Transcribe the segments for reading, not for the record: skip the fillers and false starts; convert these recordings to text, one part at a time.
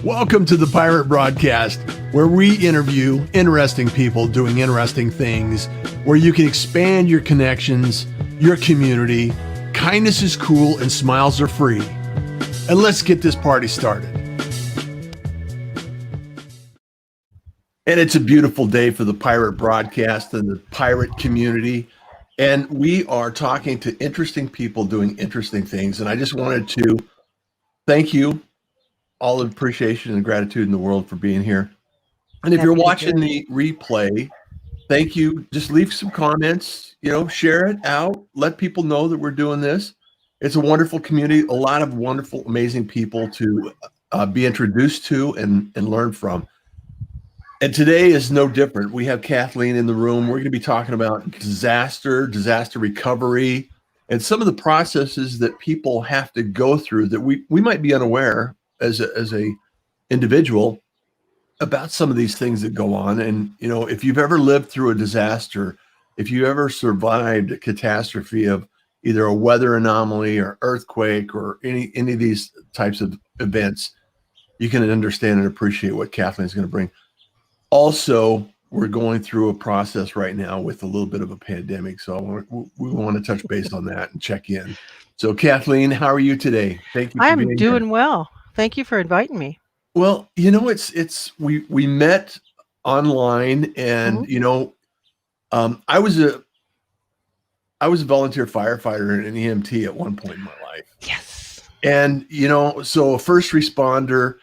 Welcome to the Pirate Broadcast, where we interview interesting people doing interesting things, where you can expand your connections, your community. Kindness is cool and smiles are free. And let's get this party started. And it's a beautiful day for the Pirate Broadcast and the pirate community. And we are talking to interesting people doing interesting things. And I just wanted to thank you, all the appreciation and gratitude in the world for being here. And if you're watching the replay, thank you. Just leave some comments, share it out. Let people know that we're doing this. It's a wonderful community, a lot of wonderful, amazing people to be introduced to and learn from. And today is no different. We have Kathleen in the room. We're going to be talking about disaster recovery, and some of the processes that people have to go through that we might be unaware as a individual about some of these things that go on. And, if you've ever lived through a disaster, if you ever survived a catastrophe of either a weather anomaly or earthquake or any of these types of events, you can understand and appreciate what Kathleen's going to bring. Also, we're going through a process right now with a little bit of a pandemic. So we want to touch base on that and check in. So Kathleen, how are you today? Thank you. I'm doing well. Thank you for inviting me. Well, we met online, and I was a volunteer firefighter and an EMT at one point in my life. Yes. And so a first responder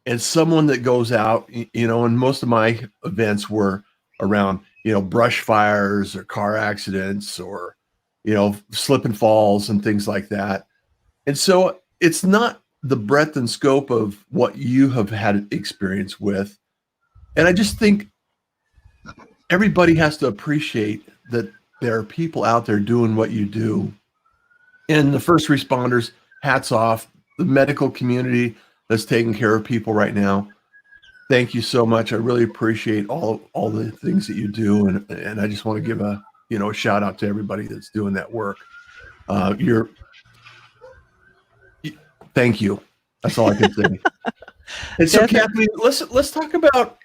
and someone that goes out, and most of my events were around brush fires or car accidents or slip and falls and things like that. And so it's not the breadth and scope of what you have had experience with. And I just think everybody has to appreciate that there are people out there doing what you do. And the first responders, hats off. The medical community that's taking care of people right now, thank you so much. I really appreciate all the things that you do. And I just want to give a shout out to everybody that's doing that work. Thank you. That's all I can say. And so, Kathleen, let's talk about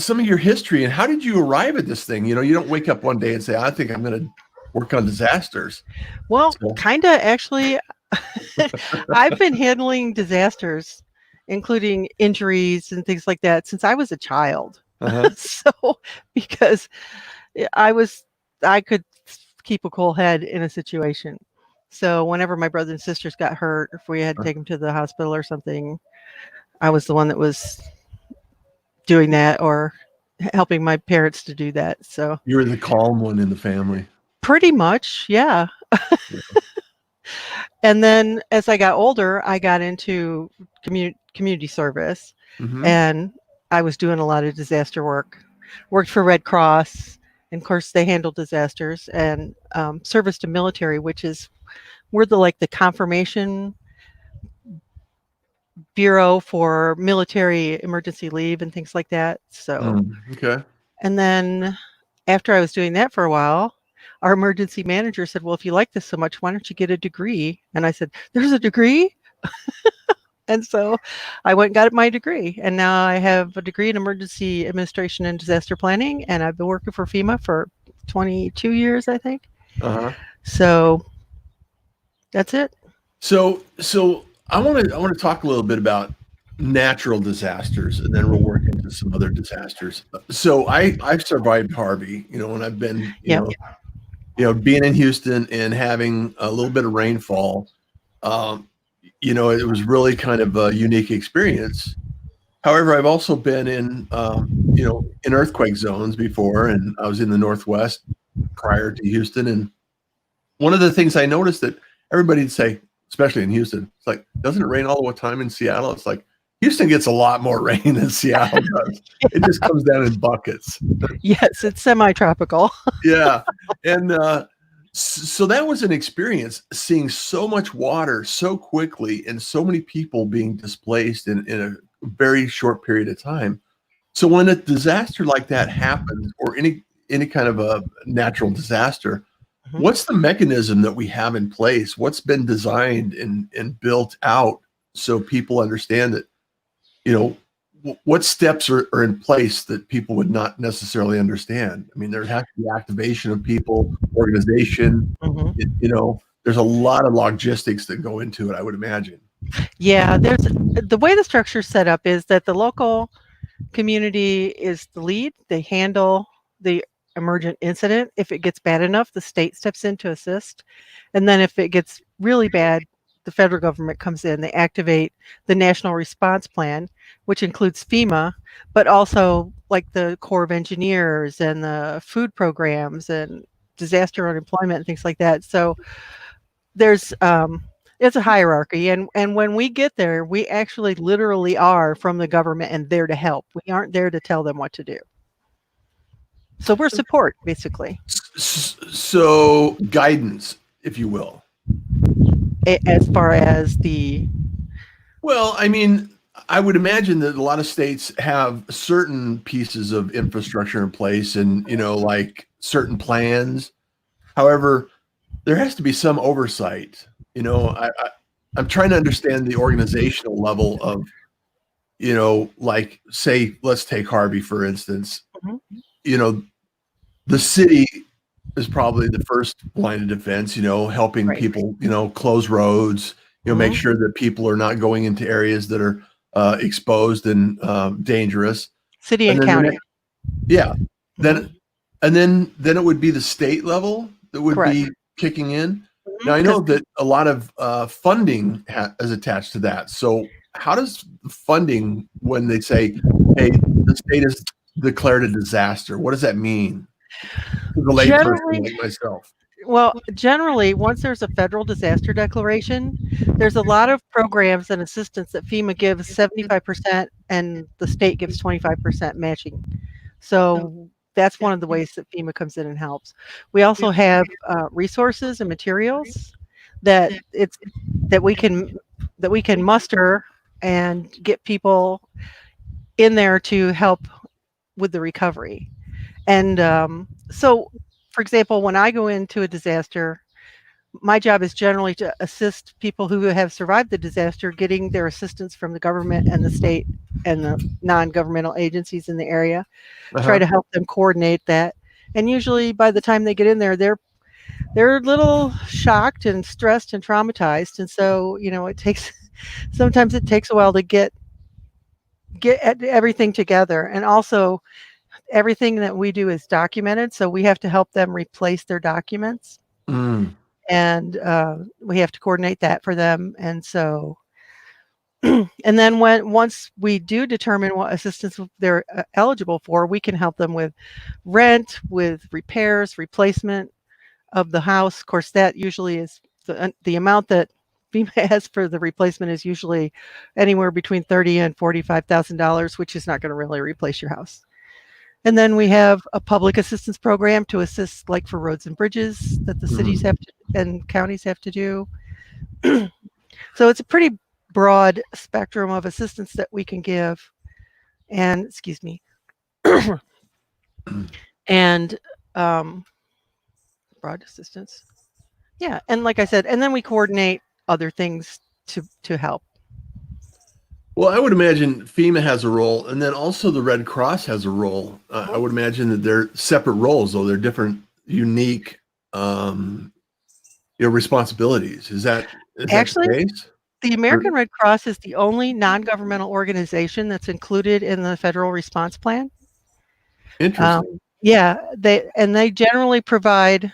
some of your history and how did you arrive at this thing? You don't wake up one day and say, I think I'm going to work on disasters. Well, kind of actually, I've been handling disasters, including injuries and things like that, since I was a child. Uh-huh. So, because I could keep a cool head in a situation. So whenever my brothers and sisters got hurt, if we had to take them to the hospital or something, I was the one that was doing that or helping my parents to do that. So you were the calm one in the family. Pretty much, yeah. And then as I got older, I got into community service, and I was doing a lot of disaster work. Worked for Red Cross, and of course they handle disasters, and service to military, which is we're the confirmation bureau for military emergency leave and things like that. So okay. And then after I was doing that for a while, our emergency manager said, well, if you like this so much, why don't you get a degree? And I said, there's a degree? And so I went and got my degree. And now I have a degree in emergency administration and disaster planning. And I've been working for FEMA for 22 years, I think. Uh-huh. So that's it. So I want to talk a little bit about natural disasters, and then we'll work into some other disasters. So I've survived Harvey, and I've been, being in Houston and having a little bit of rainfall. It was really kind of a unique experience. However, I've also been in earthquake zones before, and I was in the Northwest prior to Houston. And one of the things I noticed that everybody'd say, especially in Houston, it's like, doesn't it rain all the time in Seattle? It's like, Houston gets a lot more rain than Seattle does. It just comes down in buckets. Yes, it's semi-tropical. Yeah. And so that was an experience, seeing so much water so quickly and so many people being displaced in a very short period of time. So when a disaster like that happens, or any kind of a natural disaster, what's the mechanism that we have in place? What's been designed and built out so people understand that what steps are in place that people would not necessarily understand? I mean, there has to be activation of people, organization. There's a lot of logistics that go into it, I would imagine. Yeah, there's the way the structure is set up is that the local community is the lead. They handle the emergent incident. If it gets bad enough, the state steps in to assist. And then if it gets really bad, the federal government comes in. They activate the National Response Plan, which includes FEMA, but also like the Corps of Engineers and the food programs and disaster unemployment and things like that. So there's it's a hierarchy, and when we get there, we actually literally are from the government and there to help. We aren't there to tell them what to do. So we're support, basically. So guidance, if you will. As far as the... Well, I mean, I would imagine that a lot of states have certain pieces of infrastructure in place and, like certain plans. However, there has to be some oversight. I'm trying to understand the organizational level of, like, say, let's take Harvey, for instance. The city is probably the first line of defense, helping people, close roads, make sure that people are not going into areas that are exposed and dangerous. City and county. Then it would be the state level that would be kicking in. Now, I know that a lot of funding is attached to that. So how does funding, when they say, hey, the state has declared a disaster, what does that mean to the layperson like myself? Well, generally, once there's a federal disaster declaration, there's a lot of programs and assistance that FEMA gives 75% and the state gives 25% matching. So that's one of the ways that FEMA comes in and helps. We also have resources and materials that we can muster and get people in there to help with the recovery. And so, for example, when I go into a disaster, my job is generally to assist people who have survived the disaster getting their assistance from the government and the state and the non-governmental agencies in the area. Try to help them coordinate that. And usually by the time they get in there, they're a little shocked and stressed and traumatized. And so, sometimes it takes a while to get everything together. And also everything that we do is documented. So we have to help them replace their documents. And we have to coordinate that for them. And so, and then once we do determine what assistance they're eligible for, we can help them with rent, with repairs, replacement of the house. Of course, that usually is the amount that FEMA has for the replacement is usually anywhere between $30,000 and $45,000, which is not going to really replace your house. And then we have a public assistance program to assist, like for roads and bridges that the cities have to, and counties have to do. So it's a pretty broad spectrum of assistance that we can give. And excuse me. And broad assistance. Yeah, and like I said, and then we coordinate other things to help. Well, I would imagine FEMA has a role, and then also the Red Cross has a role. I would imagine that they're separate roles, though they're different, unique, responsibilities. Is that actually the case? The American Red Cross is the only non-governmental organization that's included in the federal response plan. Interesting. They generally provide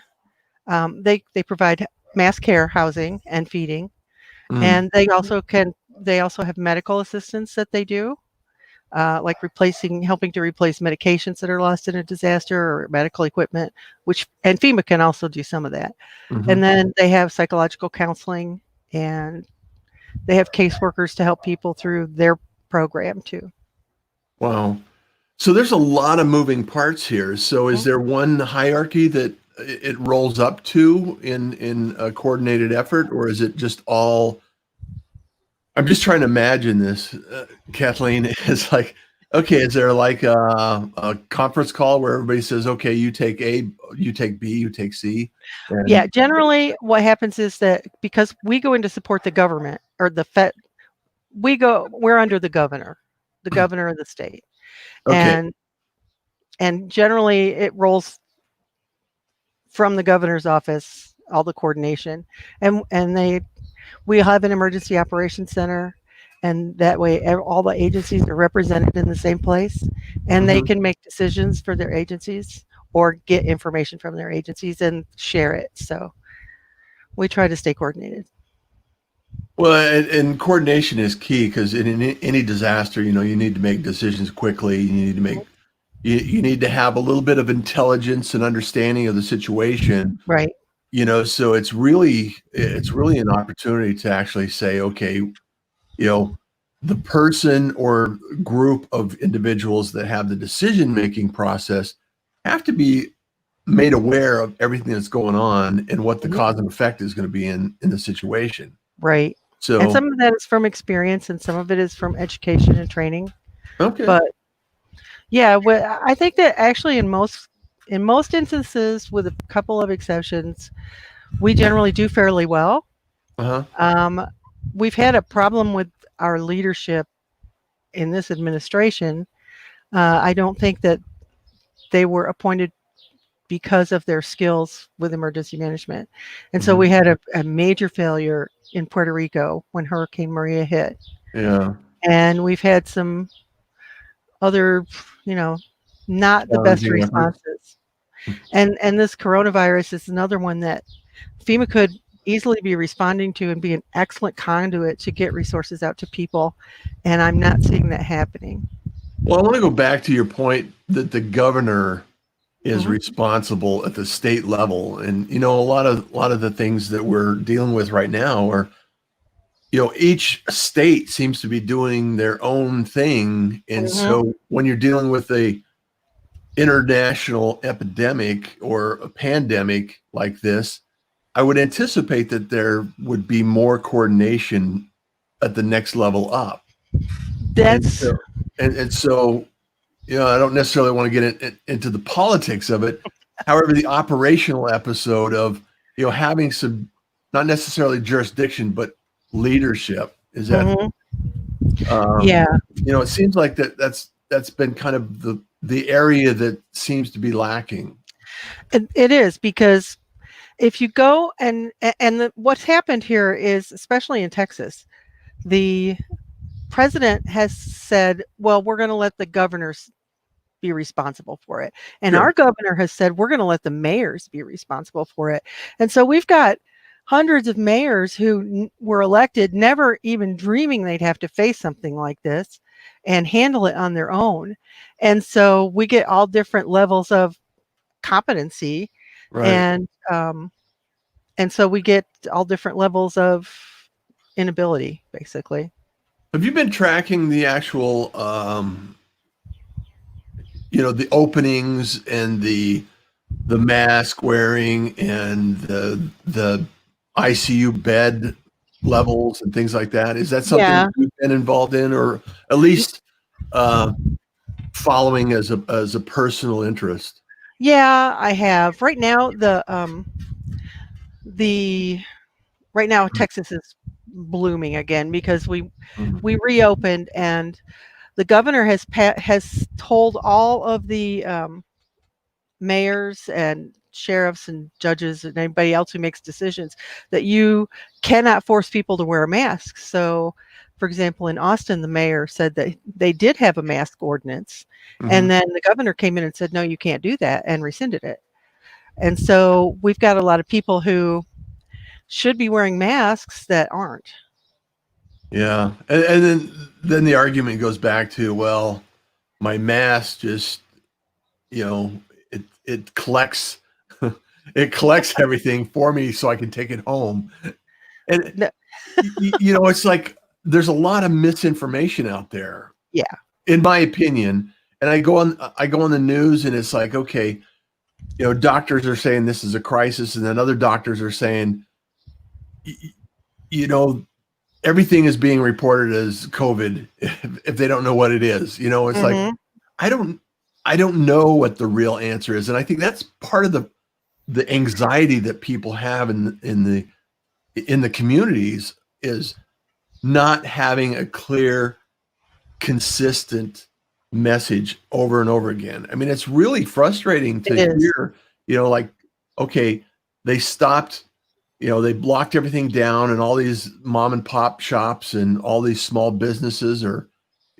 they provide mass care, housing, and feeding, and they also have medical assistance that they do, like helping to replace medications that are lost in a disaster or medical equipment, and FEMA can also do some of that. And then they have psychological counseling, and they have caseworkers to help people through their program too. Wow. So there's a lot of moving parts here. So is there one hierarchy that it rolls up to in a coordinated effort, or is it just all? I'm just trying to imagine this, Kathleen. It's like, okay, is there like a conference call where everybody says, okay, you take A, you take B, you take C? Yeah, generally what happens is that because we go in to support the government or we're under the governor. the governor of the state. Okay. And generally it rolls from the governor's office, all the coordination. And we have an emergency operations center, and that way all the agencies are represented in the same place, and they Mhm. can make decisions for their agencies or get information from their agencies and share it. So we try to stay coordinated. Well, and coordination is key because in any disaster, you need to make decisions quickly. You need to make you need to have a little bit of intelligence and understanding of the situation. Right. So it's really an opportunity to actually say, okay, the person or group of individuals that have the decision-making process have to be made aware of everything that's going on and what the Mhm. cause and effect is going to be in the situation. Right. And So, some of that is from experience and some of it is from education and training. okay. But yeah, I think that actually in most instances, with a couple of exceptions, we generally do fairly well. Uh-huh. Um, we've had a problem with our leadership in this administration. I don't think that they were appointed because of their skills with emergency management. And so Mhm. we had a major failure in Puerto Rico when Hurricane Maria hit. Yeah. And we've had some other, not the best Challenging efforts. responses. And this coronavirus is another one that FEMA could easily be responding to and be an excellent conduit to get resources out to people. And I'm not seeing that happening. Well, I want to go back to your point that the governor is Mhm. responsible at the state level. And a lot of the things that we're dealing with right now are, each state seems to be doing their own thing. And Mhm. so when you're dealing with a international epidemic or a pandemic like this, I would anticipate that there would be more coordination at the next level up. And That's so, and so, I don't necessarily want to get into the politics of it. However, the operational episode of, having some, not necessarily jurisdiction, but leadership is that, mhm. um, Yeah, it seems like that's been kind of the area that seems to be lacking. it is because if you go what's happened here is, especially in Texas, the president has said, well, we're going to let the governors be responsible for it. And Sure. our governor has said, we're going to let the mayors be responsible for it. And so we've got hundreds of mayors who were elected, never even dreaming they'd have to face something like this and handle it on their own. And so we get all different levels of competency, Right. and so we get all different levels of inability, basically. Have you been tracking the actual, the openings and the mask wearing and the ICU bed levels and things like that? Is that something Yeah. that you've been involved in, or at least uh, following as a personal interest? Yeah, I have. The right now Texas is blooming again because Mhm. we reopened, and the governor has told all of the mayors and sheriffs and judges and anybody else who makes decisions that you cannot force people to wear a mask. So, for example, in Austin, the mayor said that they did have a mask ordinance, and Mhm. then the governor came in and said, no, you can't do that, and rescinded it. And so we've got a lot of people who should be wearing masks that aren't. Yeah, and then the argument goes back to, well, my mask just, you know, it collects it collects everything for me so I can take it home. And No, it's like there's a lot of misinformation out there, yeah. in my opinion. And I go on the news and it's like, okay, doctors are saying this is a crisis, and then other doctors are saying, y- y- you know, everything is being reported as COVID if they don't know what it is. It's like Mhm. I don't I don't know what the real answer is, and I think that's part of the anxiety that people have in the communities is not having a clear consistent message over and over again. I mean, it's really frustrating to It is. hear, like, okay, they stopped, they blocked everything down, and all these mom and pop shops and all these small businesses are,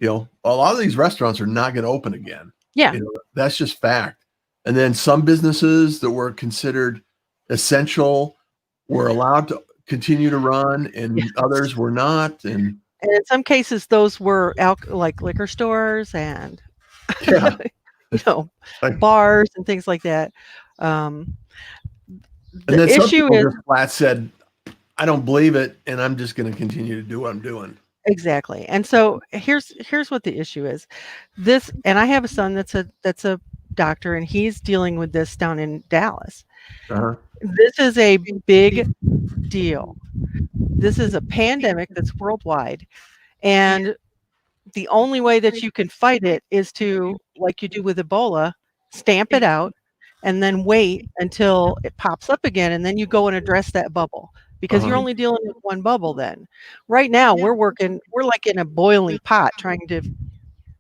a lot of these restaurants are not going to open again. Yeah. That's just fact. And then some businesses that were considered essential were allowed to continue to run, and others were not. And in some cases, those were like liquor stores and yeah, like, bars and things like that. and then some people just flat said, "I don't believe it, and I'm just going to continue to do what I'm doing." Exactly. And so here's what the issue is. This, and I have a son that's a doctor, and he's dealing with this down in Dallas. Uh-huh. This is a big deal. This is a pandemic that's worldwide, and the only way that you can fight it is to, like you do with Ebola, stamp it out and then wait until it pops up again, and then you go and address that bubble, because you're only dealing with one bubble then. Right now, we're like in a boiling pot trying to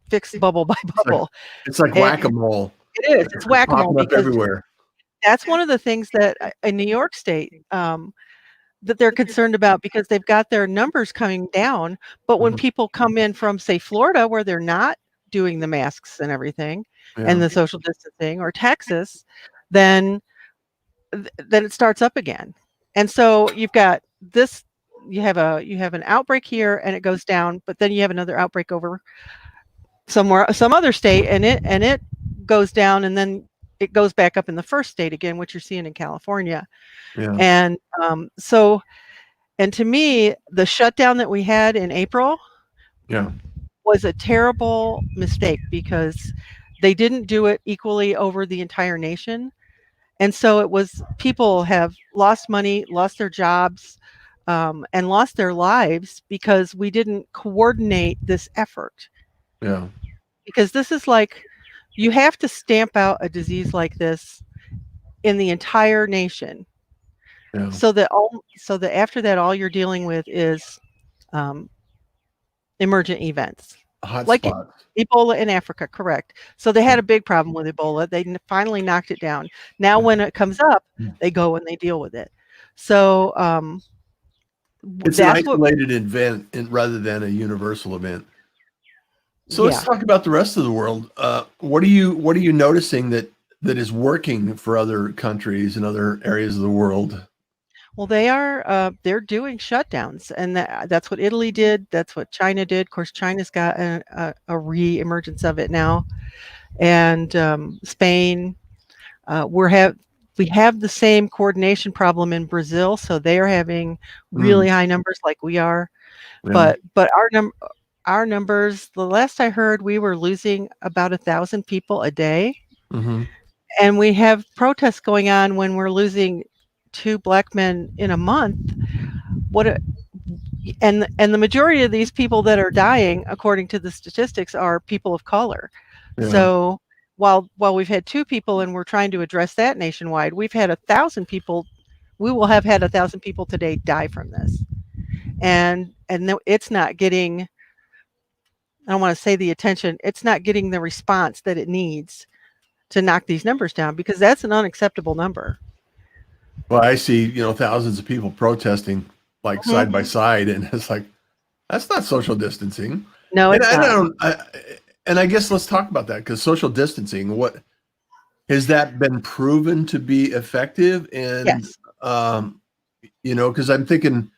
fix bubble by bubble. It's like whack-a-mole. It is. It's whack-a-mole because everywhere. That's one of the things that in New York State that they're concerned about, because they've got their numbers coming down. But when people come in from, say, Florida, where they're not doing the masks and everything and the social distancing, or Texas, then it starts up again. And so you've got this, you have an outbreak here and it goes down, but then you have another outbreak over some other state, and it goes down, and then it goes back up in the first state again, which you're seeing in California. Yeah. And and to me, the shutdown that we had in April was a terrible mistake, because they didn't do it equally over the entire nation. And so people have lost money, lost their jobs, and lost their lives because we didn't coordinate this effort. Yeah. Because this is like, you have to stamp out a disease like this in the entire nation. Yeah. So that after that, all you're dealing with is emergent events. Like Ebola in Africa, correct. So they had a big problem with Ebola. They finally knocked it down. Now when it comes up, they go and they deal with it. So it's an isolated event rather than a universal event. So let's talk about the rest of the world. What are you noticing that is working for other countries and other areas of the world? Well, they're doing shutdowns, and that's what Italy did. That's what China did. Of course, China's got a re-emergence of it now, and Spain. We have the same coordination problem in Brazil, so they are having really high numbers like we are. Yeah. But our numbers, the last I heard, we were losing about 1,000 people a day, and we have protests going on when we're losing 2 Black men in a month. And the majority of these people that are dying, according to the statistics, are people of color. Yeah. So while we've had 2 people and we're trying to address that nationwide, we've had 1,000 people. We will have had 1,000 people today die from this, and it's not getting, I don't want to say the attention, it's not getting the response that it needs to knock these numbers down, because that's an unacceptable number. Well, I see, thousands of people protesting like side by side, and it's like, that's not social distancing. No, it's not. And I guess let's talk about that, because social distancing, what has that been proven to be effective? And yes. Because I'm thinking,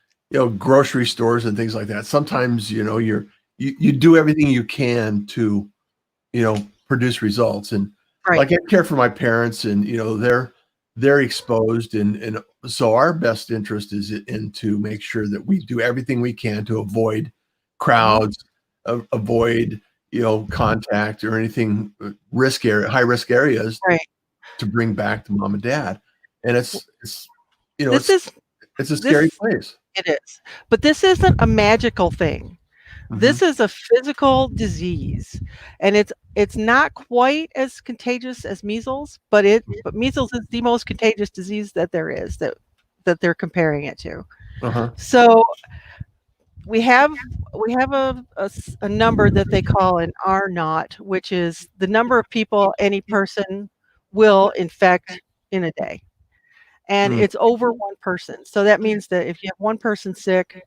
grocery stores and things like that. Sometimes, you do everything you can to, produce results. And like, I care for my parents, and they're exposed, and so our best interest is to make sure that we do everything we can to avoid crowds, avoid contact or anything high risk areas, to bring back to mom and dad. And it's a scary place. It is, but this isn't a magical thing. This is a physical disease, and it's not quite as contagious as measles, but measles is the most contagious disease that there is, that they're comparing it to. So we have a number that they call an R naught, which is the number of people any person will infect in a day. And Mm, it's over one person. So that means that if you have one person sick,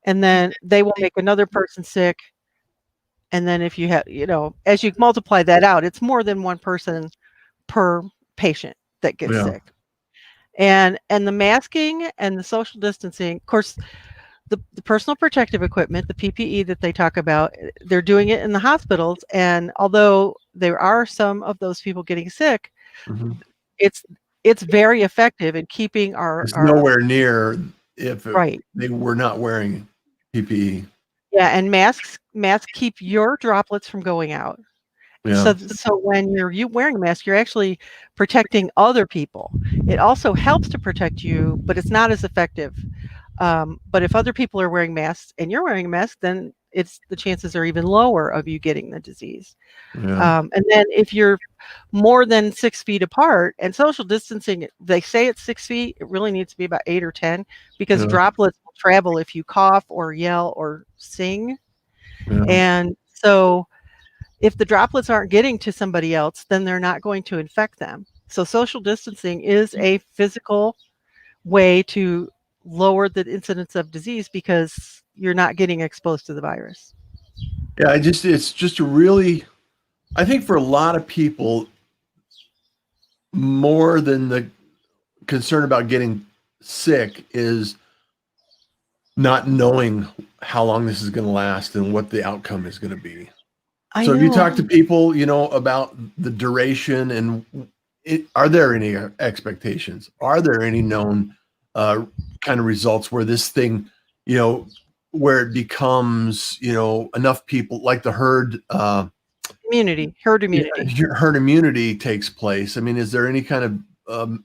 and then they will make another person sick, and then if you have, as you multiply that out, it's more than one person per patient that gets yeah. sick. And the masking and the social distancing, of course, the personal protective equipment, the PPE that they talk about, they're doing it in the hospitals. And although there are some of those people getting sick, Mhm. it's it's very effective in keeping It's our nowhere near if right. they were not wearing PPE. Yeah, and masks keep your droplets from going out. Yeah. So when you wearing a mask, you're actually protecting other people. It also helps to protect you, but it's not as effective. But if other people are wearing masks and you're wearing a mask, then the chances are even lower of you getting the disease. Yeah. And then if you're more than 6 feet apart, and social distancing, they say it's 6 feet, it really needs to be about 8 or 10, because Yeah. droplets will travel if you cough or yell or sing. Yeah. And so if the droplets aren't getting to somebody else, then they're not going to infect them. So social distancing is a physical way to lower the incidence of disease because you're not getting exposed to the virus. Yeah. It's just a really, I think for a lot of people, more than the concern about getting sick is not knowing how long this is going to last and what the outcome is going to be. I So if you talk know. to people, about the duration and are there any expectations? Are there any known kind of results where this thing, where it becomes, enough people like the Herd immunity. herd immunity takes place? I mean, is there any kind of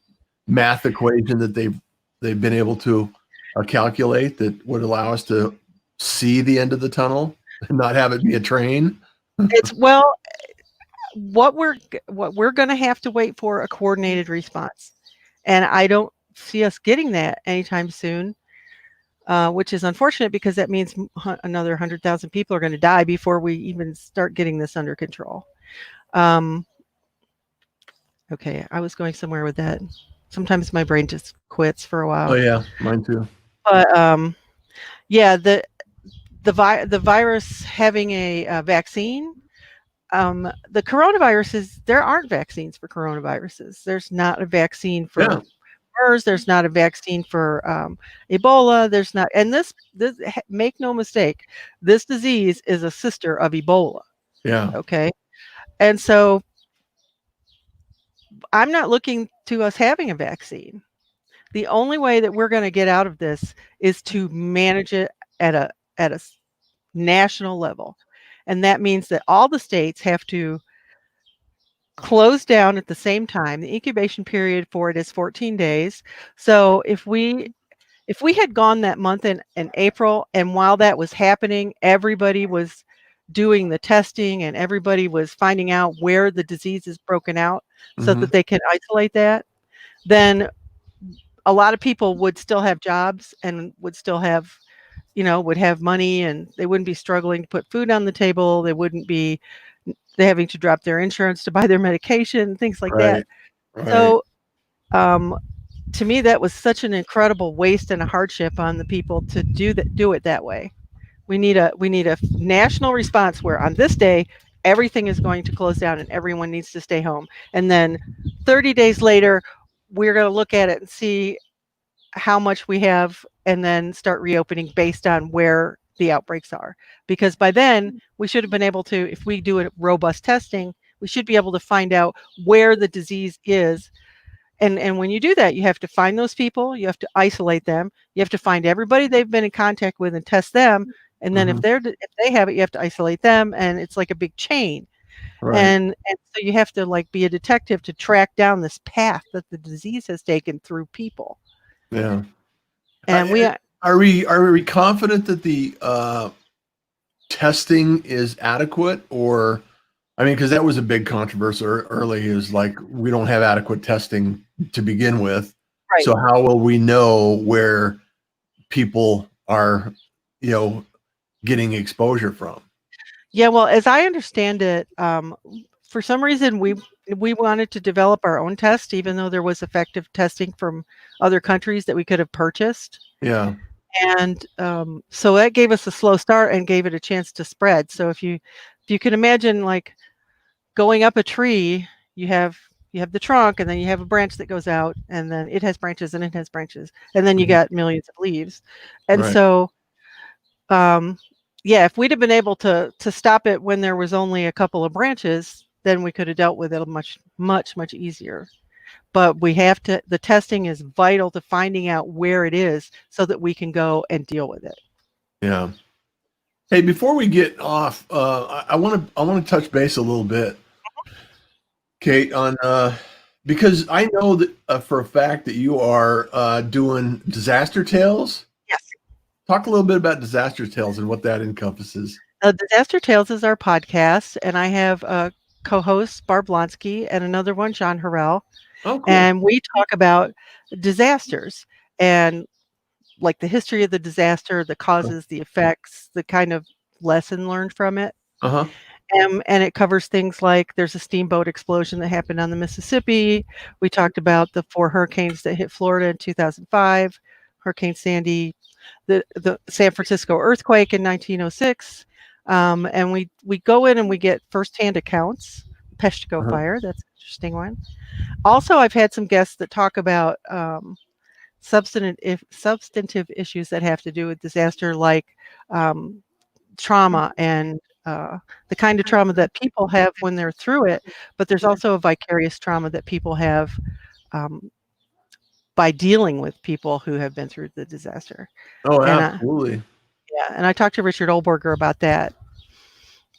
math equation that they've been able to calculate that would allow us to see the end of the tunnel and not have it be a train? It's well, what we're going to have to wait for a coordinated response, and I don't see us getting that anytime soon. Which is unfortunate because that means another 100,000 people are going to die before we even start getting this under control. Um, okay, I was going somewhere with that. Sometimes my brain just quits for a Oh while. yeah, mine too. But yeah, the virus having a vaccine. The coronaviruses, there aren't vaccines for coronaviruses. There's not a vaccine Yeah, for MERS. There's not a vaccine for Ebola. There's not, and this make no mistake, this disease is a sister of Ebola. yeah, Okay, and so I'm not looking to us having a vaccine. The only way that we're going to get out of this is to manage it at a national level, and that means that all the states have to close down at the same time. The incubation period for it is 14 days. So if we had gone that month in April, and while that was happening, everybody was doing the testing and everybody was finding out where the disease is broken out so hmm that they can isolate that, then a lot of people would still have jobs and would still have, would have money, and they wouldn't be struggling to put food on the table. They wouldn't be having to drop their insurance to buy their medication, things like that. right, right. So, to me, that was such an incredible waste and a hardship on the people to do it that way. We need a national response where on this day everything is going to close down and everyone needs to stay home. And then 30 days later, we're going to look at it and see how much we have and then start reopening based on where the outbreaks are. Because by then, we should have been able to, if we do a robust testing, we should be able to find out where the disease is. And when you do that, you have to find those people, you have to isolate them, you have to find everybody they've been in contact with and test them. And then if hmm they have it, you have to isolate them, and it's like a big chain. Right. And so you have to like be a detective to track down this path that the disease has taken through people. Yeah. And we Are we confident that the testing is adequate, or I mean, because that was a big controversy early, is like we don't have adequate testing to begin with. right. So how will we know where people are, getting exposure from. Yeah, well, as I understand it, for some reason we wanted to develop our own test, even though there was effective testing from other countries that we could have purchased. Yeah. And so that gave us a slow start and gave it a chance to spread. So if you can imagine, like, going up a tree, you have the trunk, and then you have a branch that goes out, and then it has branches, and it has branches, and then you got millions of leaves. And Right. so yeah, if we'd have been able to stop it when there was only a couple of branches, then we could have dealt with it much easier. But we have to, the testing is vital to finding out where it is so that we can go and deal with it. Yeah. Hey, before we get off, I want to touch base a little bit, Kate, on because I know that for a fact that you are doing disaster tales. Yes. Talk a little bit about disaster tales and what that encompasses. Disaster Tales is our podcast, and I have a co-host, Barb Blonsky, and another one, John Harrell. Oh, cool. And we talk about disasters and, like, the history of the disaster, the causes, the effects, the kind of lesson learned from it. Uh-huh. And it covers things like there's a steamboat explosion that happened on the Mississippi. We talked about the 4 hurricanes that hit Florida in 2005, Hurricane Sandy, the San Francisco earthquake in 1906. And we go in and we get firsthand accounts. Peshtigo fire, that's an interesting one. Also, I've had some guests that talk about substantive issues that have to do with disaster, like trauma and the kind of trauma that people have when they're through it, but there's also a vicarious trauma that people have by dealing with people who have been through the disaster. Oh, absolutely. Yeah, and I talked to Richard Olberger about that.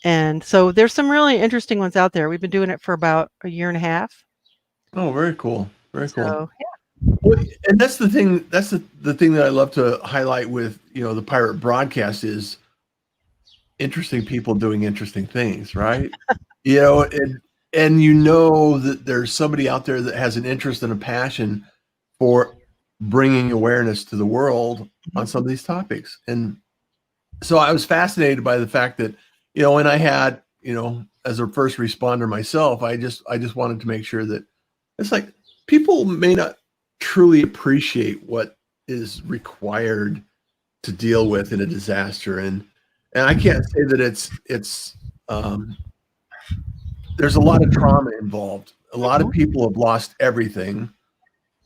And so there's some really interesting ones out there. We've been doing it for about a year and a half. Oh, very cool. Very cool. So, yeah. Well, and that's the thing. That's the thing that I love to highlight with the Pirate Broadcast is interesting people doing interesting things, right? And that there's somebody out there that has an interest and a passion for bringing awareness to the world on some of these topics. And so I was fascinated by the fact that when I had as a first responder myself, I just wanted to make sure that it's like people may not truly appreciate what is required to deal with in a disaster. And I can't say that it's there's a lot of trauma involved. A lot of people have lost everything.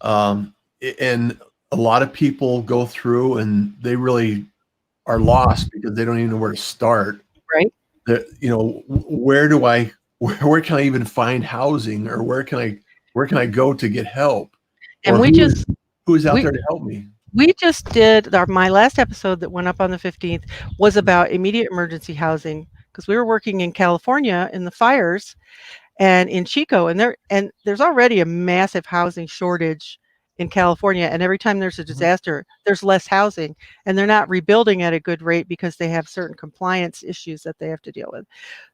And a lot of people go through and they really are lost because they don't even know where to start. Right. Where can I even find housing, or where can I go to get help? And who is out there to help me? We just did my last episode that went up on the 15th was about immediate emergency housing, because we were working in California in the fires and in Chico, and there's already a massive housing shortage in California, and every time there's a disaster, there's less housing, and they're not rebuilding at a good rate because they have certain compliance issues that they have to deal with.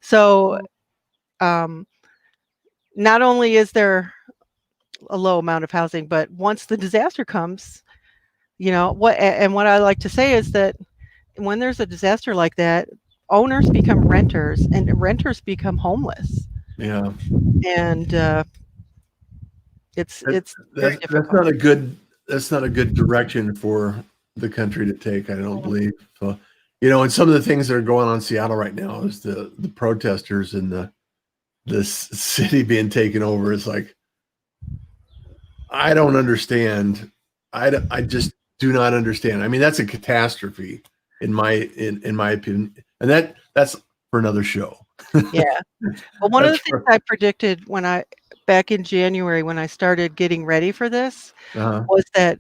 So not only is there a low amount of housing, but once the disaster comes, what I like to say is that when there's a disaster like that, owners become renters and renters become homeless. Yeah. And it's very difficult. That's not a good direction for the country to take, I don't believe. So, and some of the things that are going on in Seattle right now is the protesters and the city being taken over. Is like, I don't understand. I just do not understand. I mean, that's a catastrophe in my opinion, and that's for another show. Yeah. Well, one of the things I predicted back in January when I started getting ready for this was that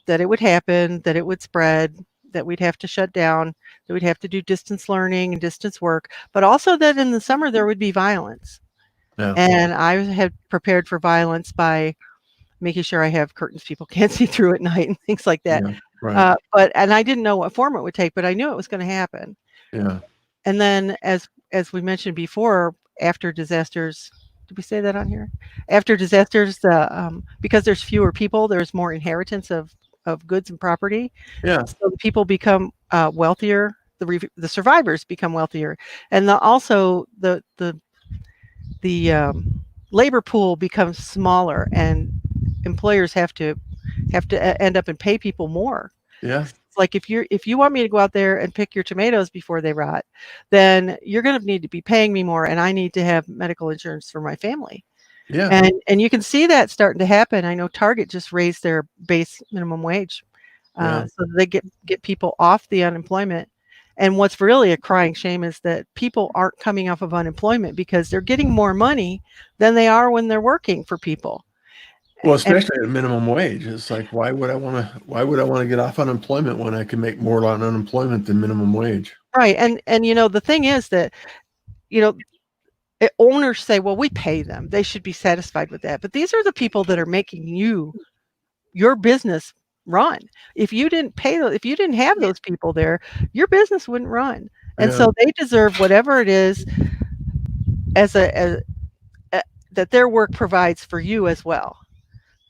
it would happen, that it would spread, that we'd have to shut down, that we'd have to do distance learning and distance work, but also that in the summer there would be violence. Yeah. And I had prepared for violence by making sure I have curtains people can't see through at night and things like that. Yeah, right. And I didn't know what form it would take, but I knew it was going to happen. Yeah. And then as we mentioned before, after disasters, did we say that on here? After disasters, because there's fewer people, there's more inheritance of goods and property. Yeah. So the people become wealthier. The survivors become wealthier, and also the labor pool becomes smaller, and employers have to end up and pay people more. Yeah. It's like if you want me to go out there and pick your tomatoes before they rot, then you're going to need to be paying me more, and I need to have medical insurance for my family. Yeah. And you can see that starting to happen. I know Target just raised their base minimum wage, Yeah. so they get people off the unemployment. And what's really a crying shame is that people aren't coming off of unemployment because they're getting more money than they are when they're working for people. Well, And especially at minimum wage. It's like, why would I want to get off unemployment when I can make more on unemployment than minimum wage? right, and the thing is that you know owners say, well, we pay them, they should be satisfied with that, but these are the people that are making your business run. If you didn't have those people there, your business wouldn't run. And Yeah. so they deserve whatever it is as that their work provides for you as well.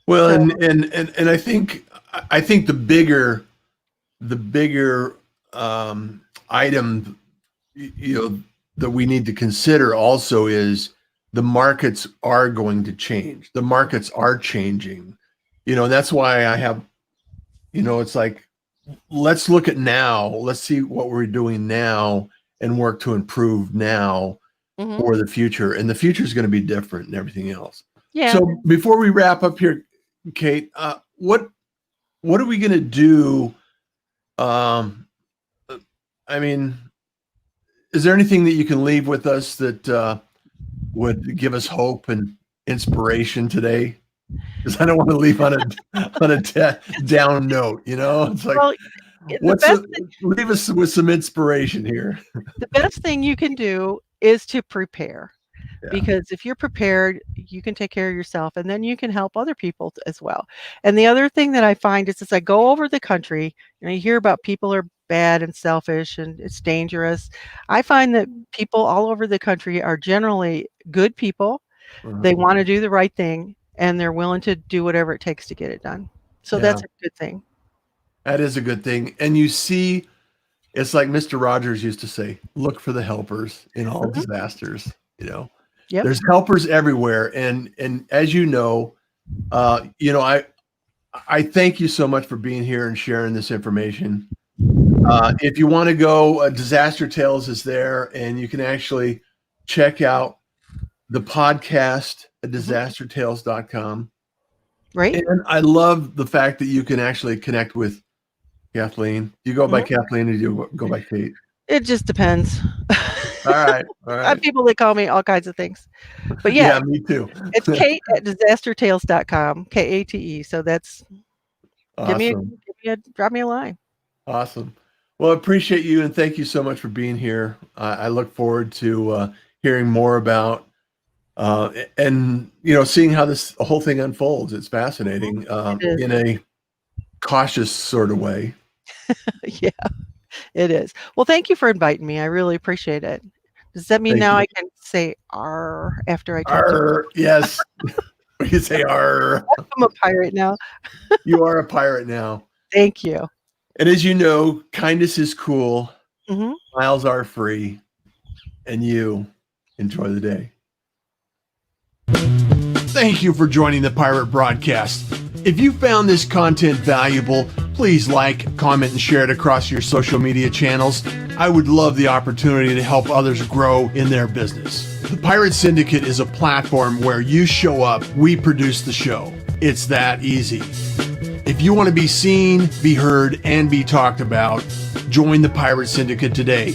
Well, So and I think the bigger item, that we need to consider also is the markets are going to change. The markets are changing. That's why I have, it's like, let's look at now. Let's see what we're doing now and work to improve now for the future. And the future is going to be different and everything else. yeah. So before we wrap up here, Kate, what are we going to do? I mean, is there anything that you can leave with us that would give us hope and inspiration today? Because I don't want to leave on a down note. It's like, Well, leave us with some inspiration here. the best thing you can do is to prepare. Yeah. Because if you're prepared, you can take care of yourself, and then you can help other people as well. And the other thing that I find is as I go over the country, you hear about people are bad and selfish and it's dangerous. I find that people all over the country are generally good people. They want to do the right thing, and they're willing to do whatever it takes to get it done. So that's a good thing. That is a good thing. And you see, it's like Mr. Rogers used to say, look for the helpers in all disasters, Yep. There's helpers everywhere. And as you know, I thank you so much for being here and sharing this information. If you want to go, Disaster Tales is there, and you can actually check out the podcast at disastertales.com. Right. And I love the fact that you can actually connect with Kathleen. Do you go by Kathleen or do you go by Kate? It just depends. All right. I have people that call me all kinds of things. But Yeah, me too. it's Kate at disastertales.com, Kate. So that's Awesome. drop me a line. Awesome. Well, I appreciate you and thank you so much for being here. I look forward to hearing more about and seeing how this whole thing unfolds. It's fascinating in a cautious sort of way. Yeah, it is. Well, thank you for inviting me. I really appreciate it. Does that mean I can say "r" after I talk to you? Yes. We can say "r." I'm a pirate now. You are a pirate now. Thank you. And as you know, kindness is cool. Mm-hmm. Miles are free. And you enjoy the day. Thank you for joining the Pirate Broadcast. If you found this content valuable, please like, comment, and share it across your social media channels. I would love the opportunity to help others grow in their business. The Pirate Syndicate is a platform where you show up, we produce the show. It's that easy. If you want to be seen, be heard, and be talked about, join the Pirate Syndicate today.